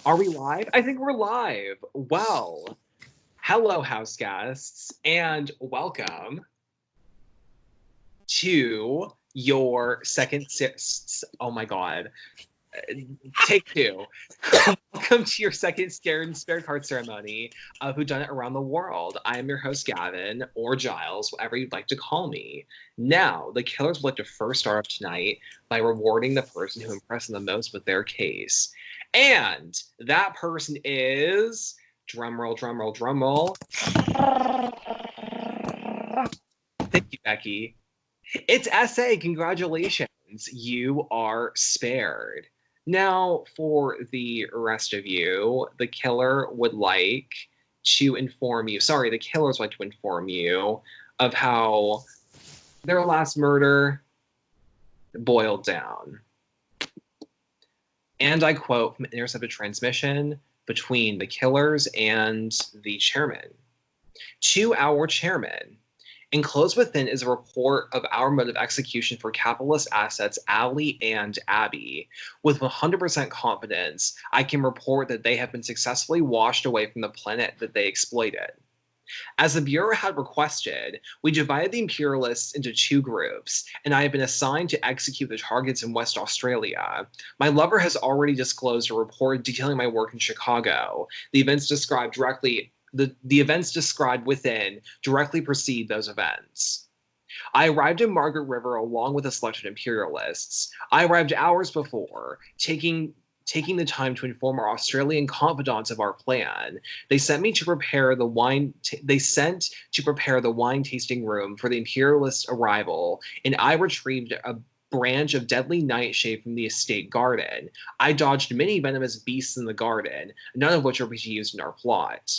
Are we live? I think we're live. Well, hello, house guests, and welcome to your second. Oh my god. Take two. Welcome to your second Scared and Spared card ceremony of Whodunnit Around the World. I am your host, Gavin, or Giles, whatever you'd like to call me. Now, the killers would like to first start off tonight by rewarding the person who impressed them the most with their case. And that person is. Drumroll, drumroll, drumroll. Thank you, Becky. It's SA. Congratulations. You are spared. Now, for the rest of you, the killer would like to inform you. Sorry, the killers would like to inform you of how their last murder boiled down. And I quote from Intercepted Transmission between the killers and the chairman. To our chairman, enclosed within is a report of our mode of execution for capitalist assets, Ali and Abby. With 100% confidence, I can report that they have been successfully washed away from the planet that they exploited. As the Bureau had requested, we divided the Imperialists into two groups, and I have been assigned to execute the targets in West Australia. My lover has already disclosed a report detailing my work in Chicago. The events described within directly precede those events. I arrived in Margaret River along with the selected Imperialists. I arrived hours before, taking the time to inform our Australian confidants of our plan. They sent to prepare the wine tasting room for the Imperialist arrival, and I retrieved a branch of deadly nightshade from the estate garden. I dodged many venomous beasts in the garden, none of which are to be used in our plot.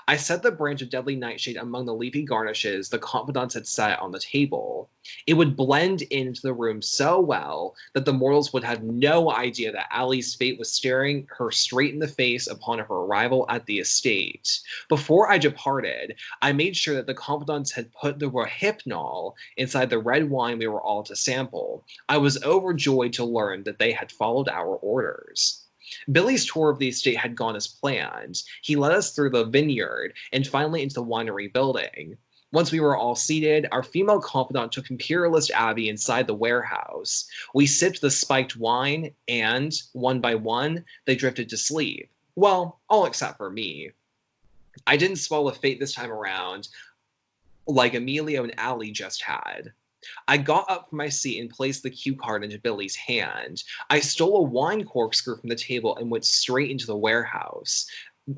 I set the branch of deadly nightshade among the leafy garnishes the confidants had set on the table. It would blend into the room so well that the mortals would have no idea that Ali's fate was staring her straight in the face upon her arrival at the estate. Before I departed, I made sure that the confidants had put the rohypnol inside the red wine we were all to sample. I was overjoyed to learn that they had followed our orders. Billy's tour of the estate had gone as planned. He led us through the vineyard and finally into the winery building. Once we were all seated, our female confidant took Imperialist Abby inside the warehouse. We sipped the spiked wine, and, one by one, they drifted to sleep. Well, all except for me. I didn't swallow fate this time around, like Emilio and Ali just had. I got up from my seat and placed the cue card into Billy's hand. I stole a wine corkscrew from the table and went straight into the warehouse.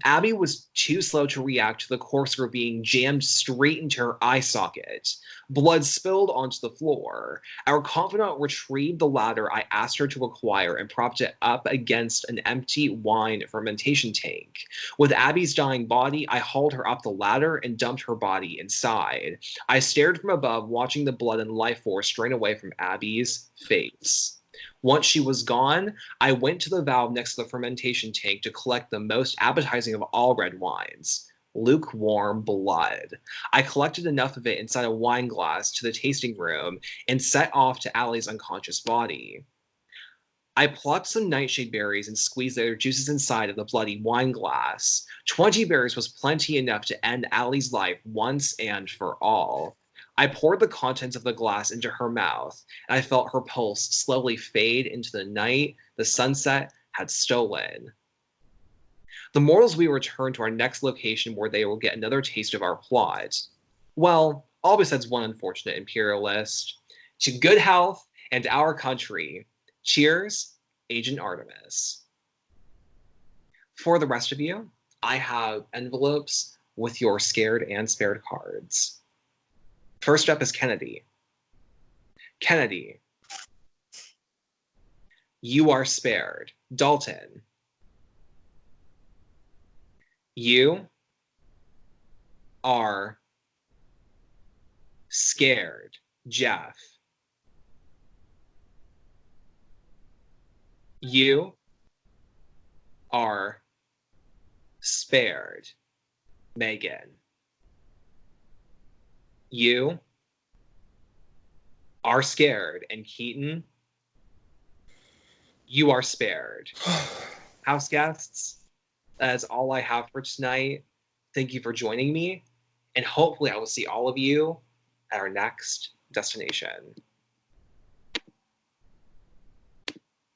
Abby was too slow to react to the corkscrew being jammed straight into her eye socket. Blood spilled onto the floor. Our confidant retrieved the ladder I asked her to acquire and propped it up against an empty wine fermentation tank. With Abby's dying body, I hauled her up the ladder and dumped her body inside. I stared from above, watching the blood and life force drain away from Abby's face. Once she was gone, I went to the valve next to the fermentation tank to collect the most appetizing of all red wines, lukewarm blood. I collected enough of it inside a wine glass to the tasting room and set off to Ali's unconscious body. I plucked some nightshade berries and squeezed their juices inside of the bloody wine glass. 20 berries was plenty enough to end Ali's life once and for all. I poured the contents of the glass into her mouth, and I felt her pulse slowly fade into the night the sunset had stolen. The mortals we return to our next location where they will get another taste of our plot. Well, all besides one unfortunate imperialist. To good health and our country. Cheers, Agent Artemis. For the rest of you, I have envelopes with your scared and spared cards. First up is Kennedy. Kennedy, you are spared. Dalton, you are scared. Jeff, you are spared. Megan, you are scared. And Keaton, you are spared. House guests, that is all I have for tonight. Thank you for joining me, and hopefully I will see all of you at our next destination.